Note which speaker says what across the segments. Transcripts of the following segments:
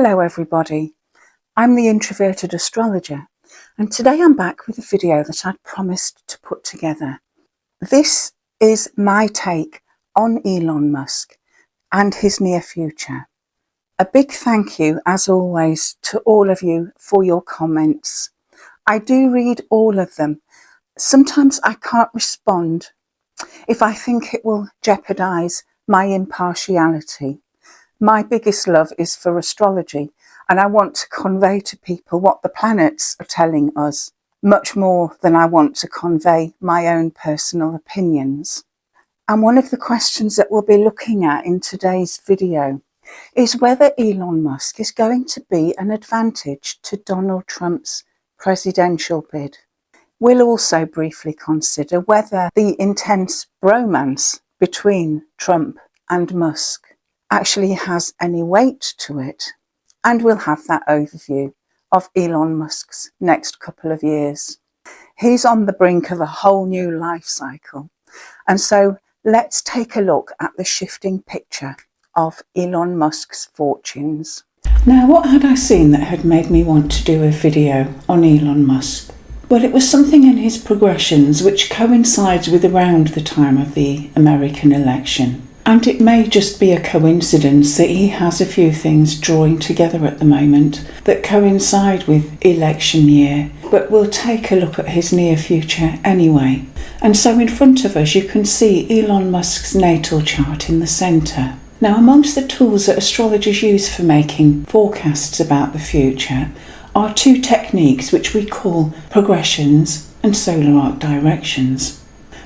Speaker 1: Hello everybody, I'm the introverted astrologer and today I'm back with a video that I'd promised to put together. This is my take on Elon Musk and his near future. A big thank you as always to all of you for your comments. I do read all of them. Sometimes I can't respond if I think it will jeopardise my impartiality. My biggest love is for astrology, and I want to convey to people what the planets are telling us, much more than I want to convey my own personal opinions. And one of the questions that we'll be looking at in today's video is whether Elon Musk is going to be an advantage to Donald Trump's presidential bid. We'll also briefly consider whether the intense bromance between Trump and Musk actually has any weight to it, and we'll have that overview of Elon Musk's next couple of years. He's on the brink of a whole new life cycle, and so let's take a look at the shifting picture of Elon Musk's fortunes. Now, what had I seen that had made me want to do a video on Elon Musk? Well, it was something in his progressions which coincides with around the time of the American election. And it may just be a coincidence that he has a few things drawing together at the moment that coincide with election year, but we'll take a look at his near future anyway. And so in front of us you can see Elon Musk's natal chart in the centre. Now, amongst the tools that astrologers use for making forecasts about the future are two techniques which we call progressions and solar arc directions.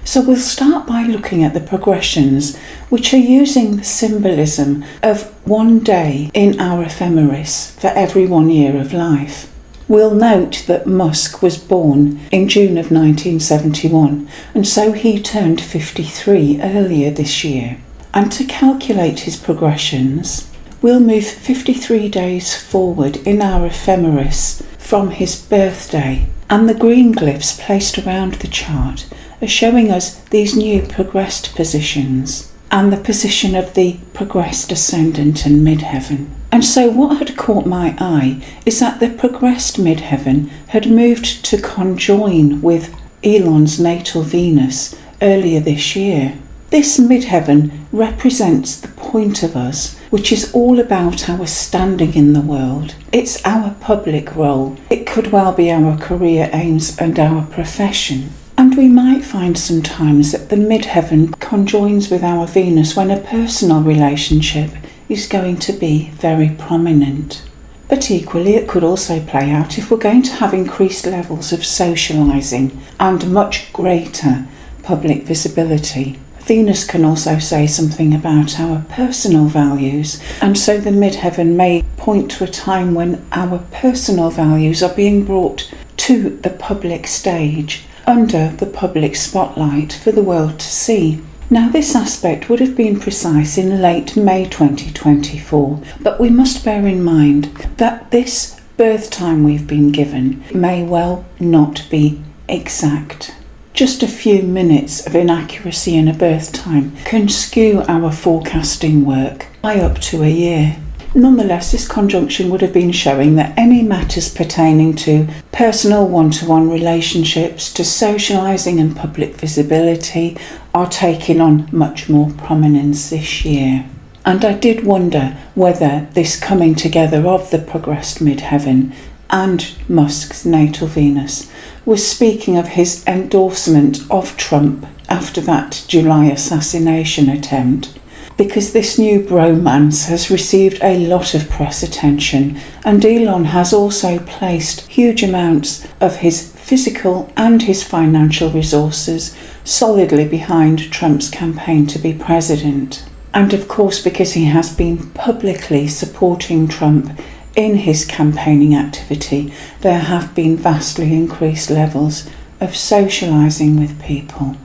Speaker 1: So we'll start by looking at the progressions, which are using the symbolism of one day in our ephemeris for every 1 year of life. We'll note that Musk was born in June of 1971, and so he turned 53 earlier this year. And to calculate his progressions, we'll move 53 days forward in our ephemeris from his birthday, and the green glyphs placed around the chart are showing us these new progressed positions and the position of the progressed ascendant and midheaven. And so what had caught my eye is that the progressed midheaven had moved to conjoin with Elon's natal Venus earlier this year. This midheaven represents the point of us, which is all about our standing in the world. It's our public role. It could well be our career aims and our profession. And we might find sometimes that the midheaven conjoins with our Venus when a personal relationship is going to be very prominent. But equally, it could also play out if we're going to have increased levels of socialising and much greater public visibility. Venus can also say something about our personal values, and so the midheaven may point to a time when our personal values are being brought to the public stage, under the public spotlight for the world to see. Now, this aspect would have been precise in late May 2024, but we must bear in mind that this birth time we've been given may well not be exact. Just a few minutes of inaccuracy in a birth time can skew our forecasting work by up to a year. Nonetheless, this conjunction would have been showing that any matters pertaining to personal one-to-one relationships, to socialising and public visibility are taking on much more prominence this year. And I did wonder whether this coming together of the progressed midheaven and Musk's natal Venus was speaking of his endorsement of Trump after that July assassination attempt, because this new bromance has received a lot of press attention, and Elon has also placed huge amounts of his physical and his financial resources solidly behind Trump's campaign to be president. And of course, because he has been publicly supporting Trump in his campaigning activity, there have been vastly increased levels of socialising with people.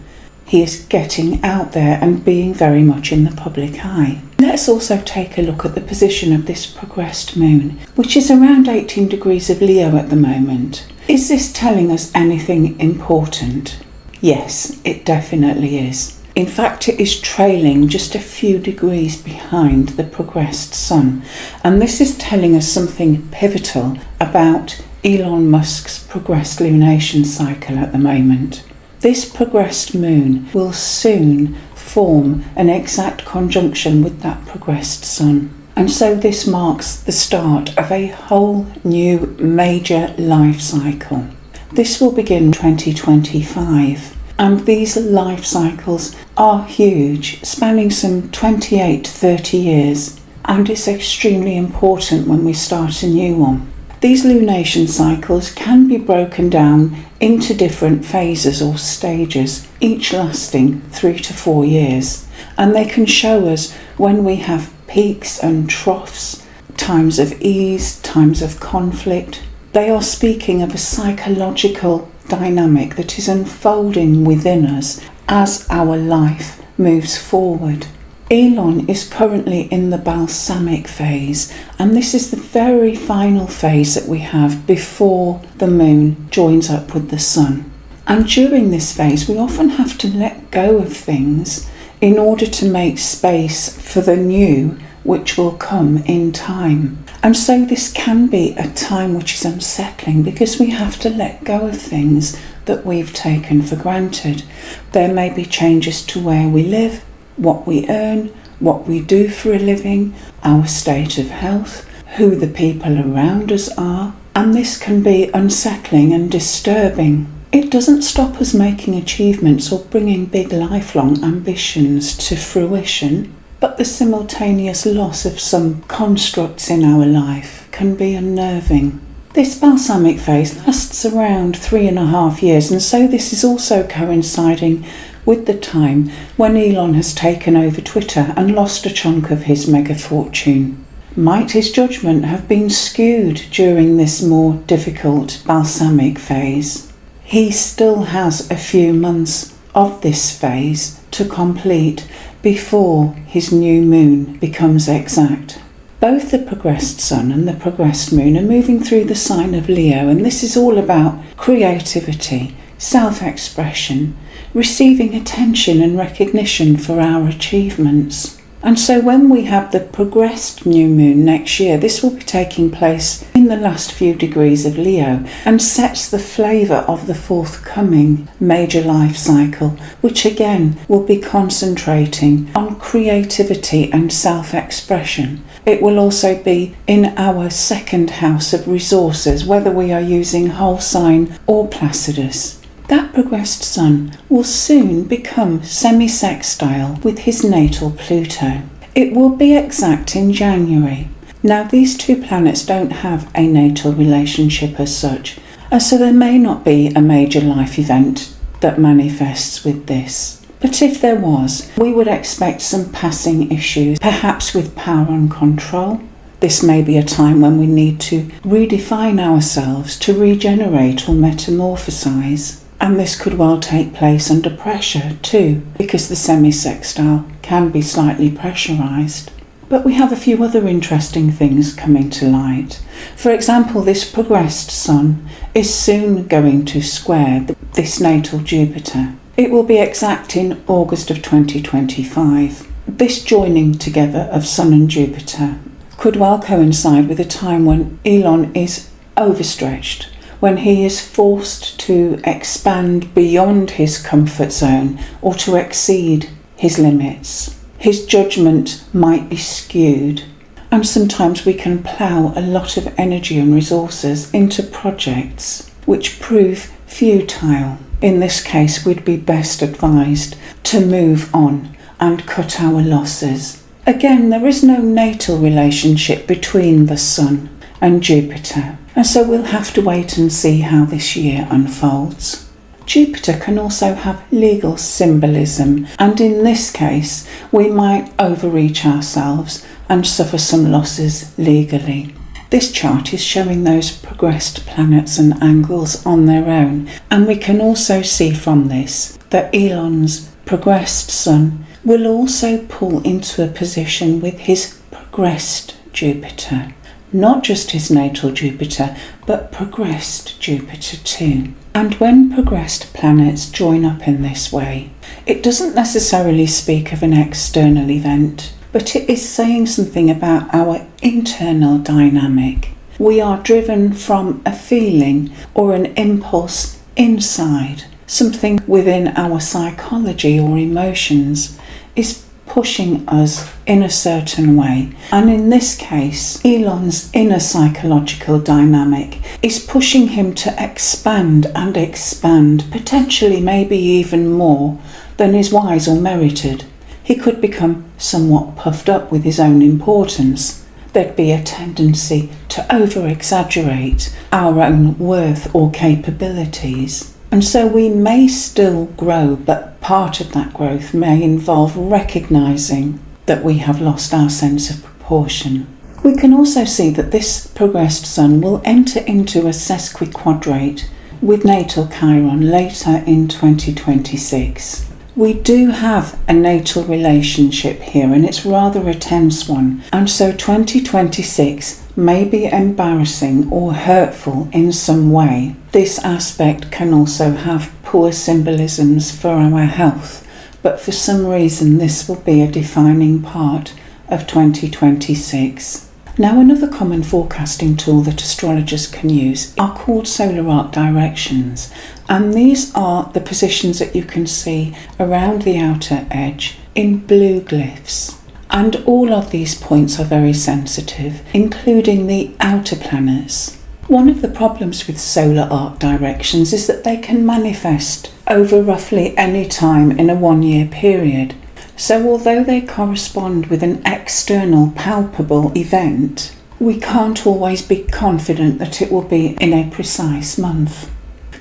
Speaker 1: He is getting out there and being very much in the public eye. Let's also take a look at the position of this progressed moon, which is around 18 degrees of Leo at the moment. Is this telling us anything important? Yes, it definitely is. In fact, it is trailing just a few degrees behind the progressed Sun. And this is telling us something pivotal about Elon Musk's progressed lunation cycle at the moment. This progressed moon will soon form an exact conjunction with that progressed Sun. And so this marks the start of a whole new major life cycle. This will begin 2025. And these life cycles are huge, spanning some 28 to 30 years, and it's extremely important when we start a new one. These lunation cycles can be broken down into different phases or stages, each lasting 3 to 4 years, and they can show us when we have peaks and troughs, times of ease, times of conflict. They are speaking of a psychological dynamic that is unfolding within us as our life moves forward. Elon is currently in the balsamic phase, and this is the very final phase that we have before the moon joins up with the sun. And during this phase, we often have to let go of things in order to make space for the new, which will come in time. And so this can be a time which is unsettling because we have to let go of things that we've taken for granted. There may be changes to where we live, what we earn, what we do for a living, our state of health, who the people around us are, and this can be unsettling and disturbing. It doesn't stop us making achievements or bringing big lifelong ambitions to fruition, but the simultaneous loss of some constructs in our life can be unnerving. This balsamic phase lasts around 3.5 years, and so this is also coinciding with the time when Elon has taken over Twitter and lost a chunk of his mega fortune. Might his judgment have been skewed during this more difficult balsamic phase? He still has a few months of this phase to complete before his new moon becomes exact. Both the progressed Sun and the progressed Moon are moving through the sign of Leo, and this is all about creativity, self-expression, receiving attention and recognition for our achievements. And so when we have the progressed new moon next year, this will be taking place in the last few degrees of Leo and sets the flavour of the forthcoming major life cycle, which again will be concentrating on creativity and self-expression. It will also be in our second house of resources, whether we are using whole sign or Placidus. That progressed Sun will soon become semi-sextile with his natal Pluto. It will be exact in January. Now, these two planets don't have a natal relationship as such, so there may not be a major life event that manifests with this. But if there was, we would expect some passing issues, perhaps with power and control. This may be a time when we need to redefine ourselves to regenerate or metamorphosize. And this could well take place under pressure too, because the semi-sextile can be slightly pressurised. But we have a few other interesting things coming to light. For example, this progressed Sun is soon going to square this natal Jupiter. It will be exact in August of 2025. This joining together of Sun and Jupiter could well coincide with a time when Elon is overstretched, when he is forced to expand beyond his comfort zone or to exceed his limits. His judgment might be skewed, and sometimes we can plough a lot of energy and resources into projects which prove futile. In this case, we'd be best advised to move on and cut our losses. Again, there is no natal relationship between the Sun and Jupiter, and so we'll have to wait and see how this year unfolds. Jupiter can also have legal symbolism, and in this case we might overreach ourselves and suffer some losses legally. This chart is showing those progressed planets and angles on their own, and we can also see from this that Elon's progressed Sun will also pull into a position with his progressed Jupiter. Not just his natal Jupiter, but progressed Jupiter too. And when progressed planets join up in this way, it doesn't necessarily speak of an external event, but it is saying something about our internal dynamic. We are driven from a feeling or an impulse inside. Something within our psychology or emotions is pushing us in a certain way. And in this case, Elon's inner psychological dynamic is pushing him to expand and expand, potentially maybe even more than is wise or merited. He could become somewhat puffed up with his own importance. There'd be a tendency to over-exaggerate our own worth or capabilities. And so we may still grow, but part of that growth may involve recognising that we have lost our sense of proportion. We can also see that this progressed sun will enter into a sesquiquadrate with natal Chiron later in 2026. We do have a natal relationship here, and it's rather a tense one, and so 2026 may be embarrassing or hurtful in some way. This aspect can also have poor symbolisms for our health, but for some reason this will be a defining part of 2026. Now, another common forecasting tool that astrologers can use are called solar arc directions, and these are the positions that you can see around the outer edge in blue glyphs. And all of these points are very sensitive, including the outer planets. One of the problems with solar arc directions is that they can manifest over roughly any time in a 1-year period. So although they correspond with an external palpable event, we can't always be confident that it will be in a precise month.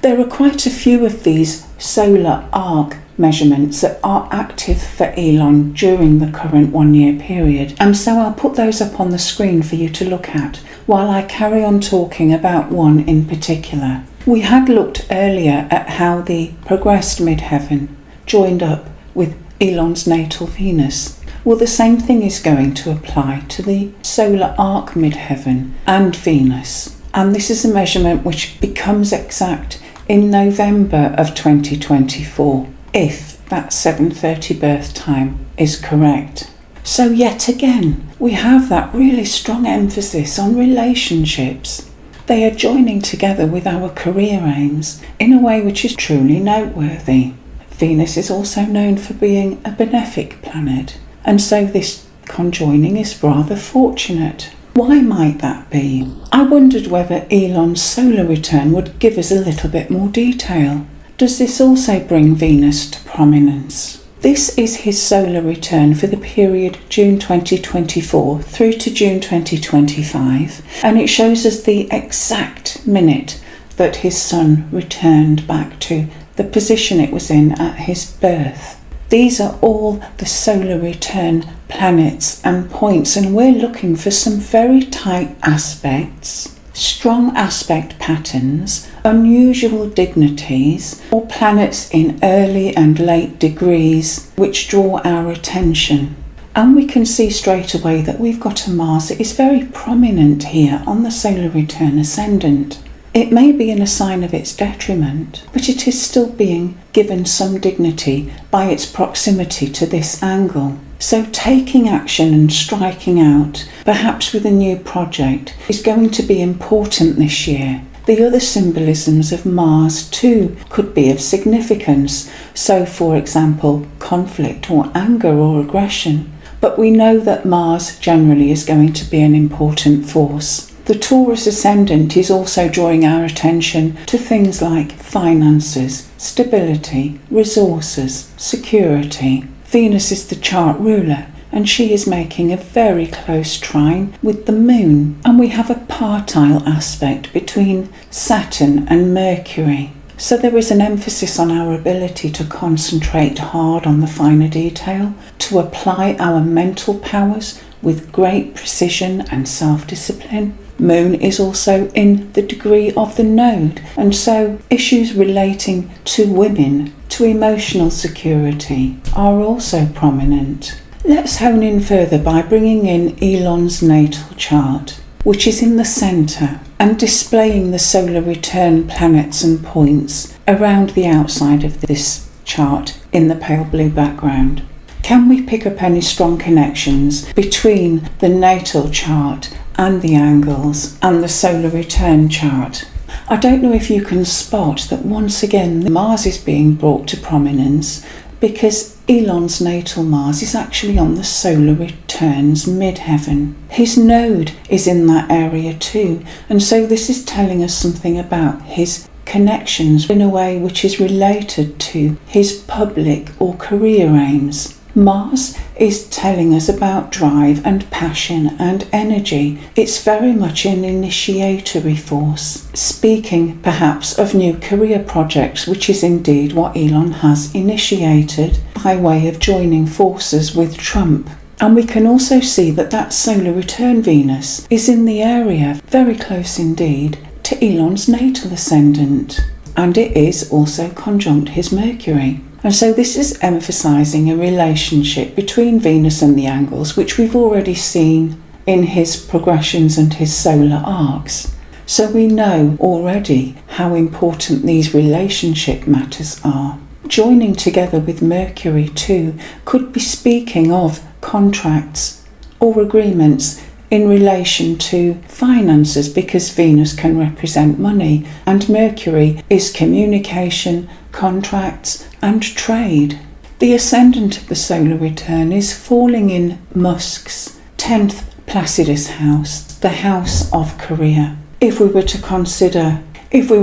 Speaker 1: There are quite a few of these solar arc measurements that are active for Elon during the current 1-year period, and so I'll put those up on the screen for you to look at while I carry on talking about one in particular. We had looked earlier at how the progressed midheaven joined up with Elon's natal Venus. Well, the same thing is going to apply to the solar arc midheaven and Venus, and this is a measurement which becomes exact in November of 2024. If that 7:30 birth time is correct. So yet again, we have that really strong emphasis on relationships. They are joining together with our career aims in a way which is truly noteworthy. Venus is also known for being a benefic planet, and so this conjoining is rather fortunate. Why might that be? I wondered whether Elon's solar return would give us a little bit more detail. Does this also bring Venus to prominence? This is his solar return for the period June 2024 through to June 2025, and it shows us the exact minute that his sun returned back to the position it was in at his birth. These are all the solar return planets and points, and we're looking for some very tight aspects, strong aspect patterns, unusual dignities, or planets in early and late degrees which draw our attention. And we can see straight away that we've got a Mars that is very prominent here on the solar return ascendant. It may be in a sign of its detriment, but it is still being given some dignity by its proximity to this angle. So taking action and striking out, perhaps with a new project, is going to be important this year. The other symbolisms of Mars too could be of significance. So for example, conflict or anger or aggression. But we know that Mars generally is going to be an important force. The Taurus ascendant is also drawing our attention to things like finances, stability, resources, security. Venus is the chart ruler, and she is making a very close trine with the Moon, and we have a partile aspect between Saturn and Mercury. So there is an emphasis on our ability to concentrate hard on the finer detail, to apply our mental powers with great precision and self-discipline. Moon is also in the degree of the node, and so issues relating to women, to emotional security, are also prominent. Let's hone in further by bringing in Elon's natal chart. which is in the centre and displaying the solar return planets and points around the outside of this chart in the pale blue background. Can we pick up any strong connections between the natal chart and the angles and the solar return chart? I don't know if you can spot that once again Mars is being brought to prominence, because Elon's natal Mars is actually on the solar returns midheaven. His node is in that area too, and so this is telling us something about his connections in a way which is related to his public or career aims. Mars is telling us about drive and passion and energy. It's very much an initiatory force, speaking perhaps of new career projects, which is indeed what Elon has initiated by way of joining forces with Trump. And we can also see that that solar return Venus is in the area, very close indeed, to Elon's natal ascendant. And it is also conjunct his Mercury. And so this is emphasising a relationship between Venus and the angles, which we've already seen in his progressions and his solar arcs. So we know already how important these relationship matters are. Joining together with Mercury too could be speaking of contracts or agreements in relation to finances, because Venus can represent money and Mercury is communication, contracts and trade. The ascendant of the solar return is falling in Musk's 10th Placidus house, the house of career. If we were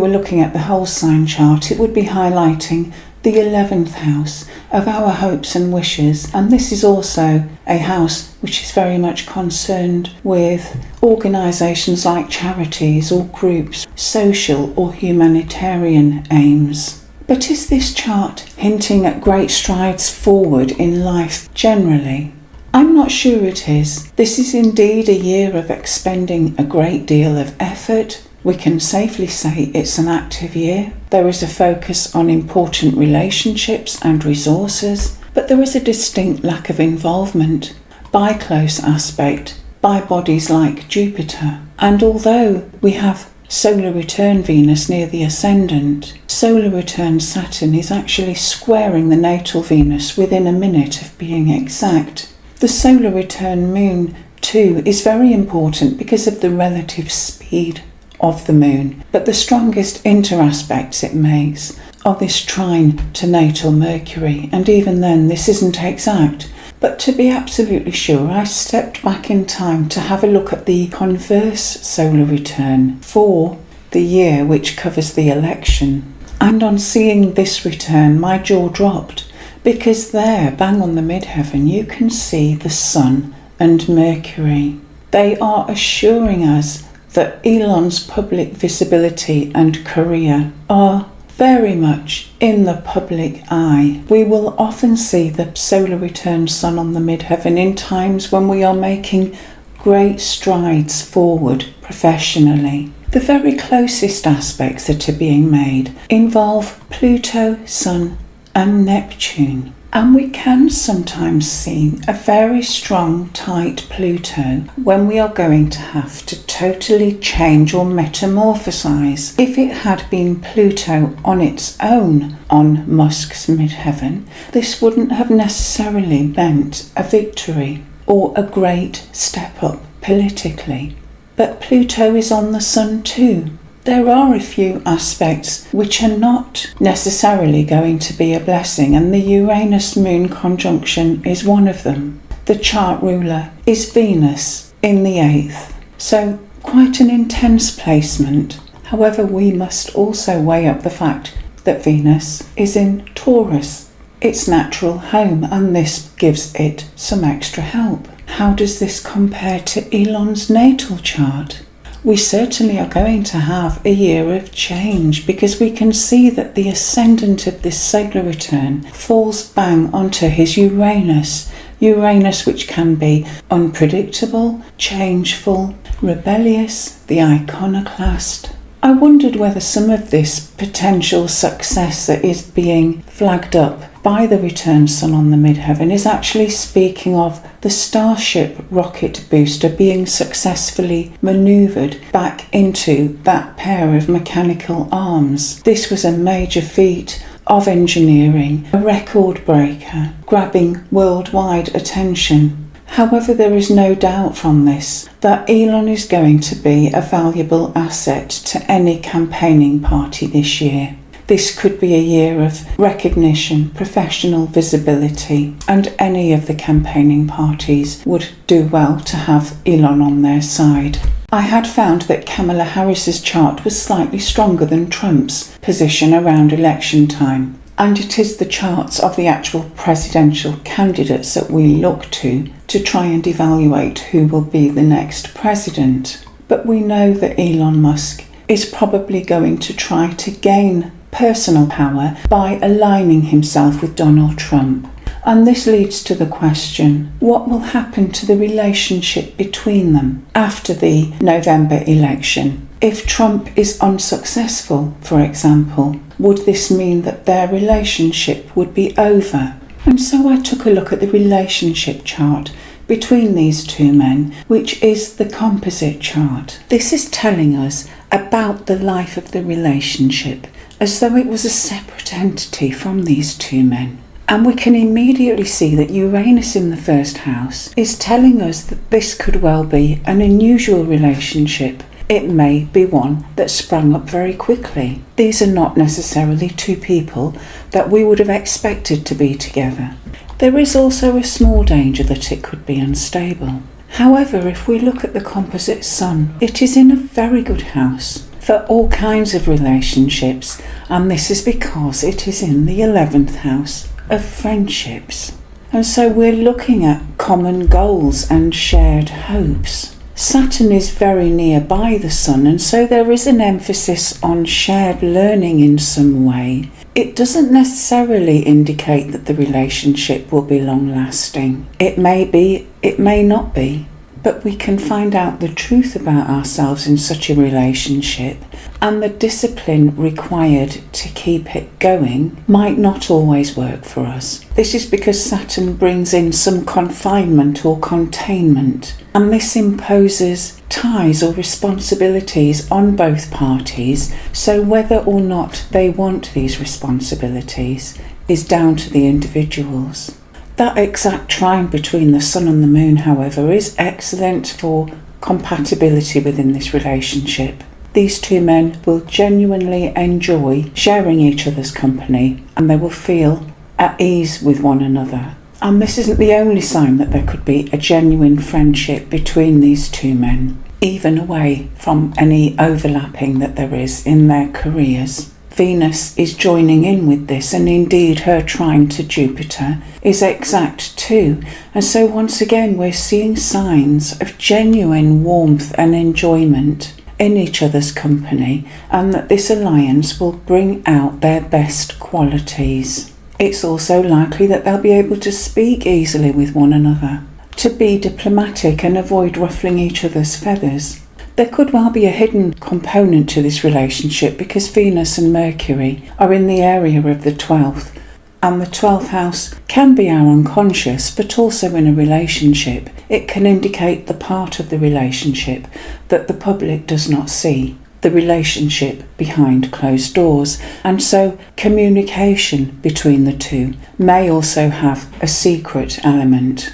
Speaker 1: looking at the whole sign chart, it would be highlighting the 11th house of our hopes and wishes, and this is also a house which is very much concerned with organisations like charities or groups, social or humanitarian aims. But is this chart hinting at great strides forward in life generally? I'm not sure it is. This is indeed a year of expending a great deal of effort. We can safely say it's an active year. There is a focus on important relationships and resources, but there is a distinct lack of involvement by close aspect, by bodies like Jupiter. And although we have solar return Venus near the ascendant, solar return Saturn is actually squaring the natal Venus within a minute of being exact. The solar return moon too is very important because of the relative speed of the moon, but the strongest interaspects it makes are this trine to natal Mercury, and even then this isn't exact. But to be absolutely sure, I stepped back in time to have a look at the Converse solar return for the year which covers the election, and on seeing this return my jaw dropped, because there, bang on the midheaven, you can see the Sun and Mercury. They are assuring us that Elon's public visibility and career are very much in the public eye. We will often see the solar return Sun on the midheaven in times when we are making great strides forward professionally. The very closest aspects that are being made involve Pluto, Sun and Neptune. And we can sometimes see a very strong, tight Pluto when we are going to have to totally change or metamorphosize. If it had been Pluto on its own on Musk's midheaven, this wouldn't have necessarily meant a victory or a great step up politically. But Pluto is on the Sun too. There are a few aspects which are not necessarily going to be a blessing, and the Uranus-Moon conjunction is one of them. The chart ruler is Venus in the 8th, so quite an intense placement. However, we must also weigh up the fact that Venus is in Taurus, its natural home, and this gives it some extra help. How does this compare to Elon's natal chart? We certainly are going to have a year of change, because we can see that the ascendant of this solar return falls bang onto his Uranus. Uranus, which can be unpredictable, changeful, rebellious, the iconoclast. I wondered whether some of this potential success that is being flagged up by the return sun on the midheaven is actually speaking of the Starship rocket booster being successfully manoeuvred back into that pair of mechanical arms. This was a major feat of engineering, a record breaker, grabbing worldwide attention. However, there is no doubt from this that Elon is going to be a valuable asset to any campaigning party this year. This could be a year of recognition, professional visibility, and any of the campaigning parties would do well to have Elon on their side. I had found that Kamala Harris's chart was slightly stronger than Trump's position around election time, and it is the charts of the actual presidential candidates that we look to try and evaluate who will be the next president. But we know that Elon Musk is probably going to try to gain personal power by aligning himself with Donald Trump. And this leads to the question, what will happen to the relationship between them after the November election? If Trump is unsuccessful, for example, would this mean that their relationship would be over? And so I took a look at the relationship chart between these two men, which is the composite chart. This is telling us about the life of the relationship, as though it was a separate entity from these two men. And we can immediately see that Uranus in the first house is telling us that this could well be an unusual relationship. It may be one that sprang up very quickly. These are not necessarily two people that we would have expected to be together. There is also a small danger that it could be unstable. However, if we look at the composite sun, it is in a very good house for all kinds of relationships, and this is because it is in the 11th house of friendships. And so we're looking at common goals and shared hopes. Saturn is very nearby the sun, and so there is an emphasis on shared learning in some way. It doesn't necessarily indicate that the relationship will be long-lasting. It may be, it may not be, but we can find out the truth about ourselves in such a relationship, and the discipline required to keep it going might not always work for us. This is because Saturn brings in some confinement or containment, and this imposes ties or responsibilities on both parties, so whether or not they want these responsibilities is down to the individuals. That exact trine between the sun and the moon, however, is excellent for compatibility within this relationship. These two men will genuinely enjoy sharing each other's company, and they will feel at ease with one another. And this isn't the only sign that there could be a genuine friendship between these two men, even away from any overlapping that there is in their careers. Venus is joining in with this, and indeed her trine to Jupiter is exact too. And so once again we're seeing signs of genuine warmth and enjoyment in each other's company, and that this alliance will bring out their best qualities. It's also likely that they'll be able to speak easily with one another, to be diplomatic and avoid ruffling each other's feathers. There could well be a hidden component to this relationship because Venus and Mercury are in the area of the 12th, and the 12th house can be our unconscious, but also in a relationship it can indicate the part of the relationship that the public does not see, the relationship behind closed doors, and so communication between the two may also have a secret element.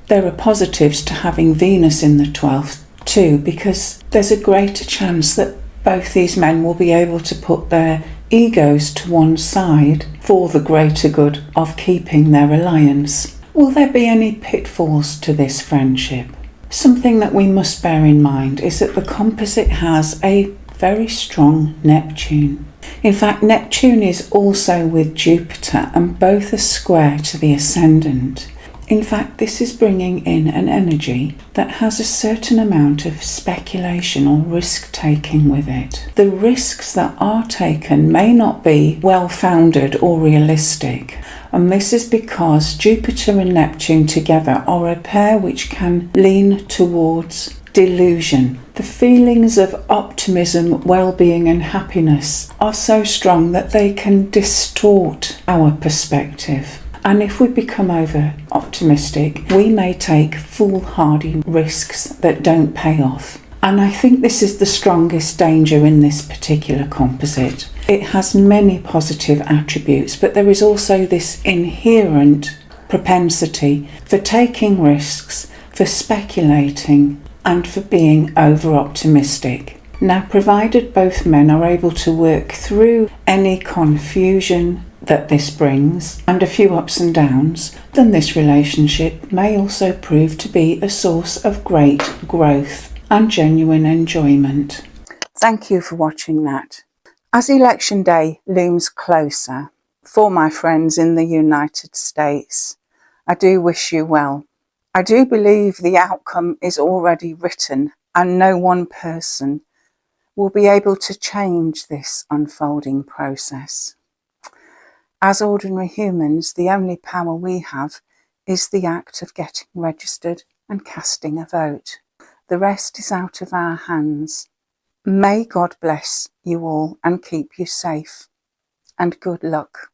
Speaker 1: There are positives to having Venus in the 12th too, because there's a greater chance that both these men will be able to put their egos to one side for the greater good of keeping their alliance. Will there be any pitfalls to this friendship? Something that we must bear in mind is that the composite has a very strong Neptune. In fact, Neptune is also with Jupiter, and both are square to the ascendant. In fact, this is bringing in an energy that has a certain amount of speculation or risk-taking with it. The risks that are taken may not be well-founded or realistic, and this is because Jupiter and Neptune together are a pair which can lean towards delusion. The feelings of optimism, well-being and happiness are so strong that they can distort our perspective. And if we become over optimistic, we may take foolhardy risks that don't pay off. And I think this is the strongest danger in this particular composite. It has many positive attributes, but there is also this inherent propensity for taking risks, for speculating, and for being over-optimistic. Now, provided both men are able to work through any confusion that this brings and a few ups and downs, then this relationship may also prove to be a source of great growth and genuine enjoyment. Thank you for watching that. As election day looms closer for my friends in the United States, I do wish you well. I do believe the outcome is already written and no one person will be able to change this unfolding process. As ordinary humans, the only power we have is the act of getting registered and casting a vote. The rest is out of our hands. May God bless you all and keep you safe, and good luck.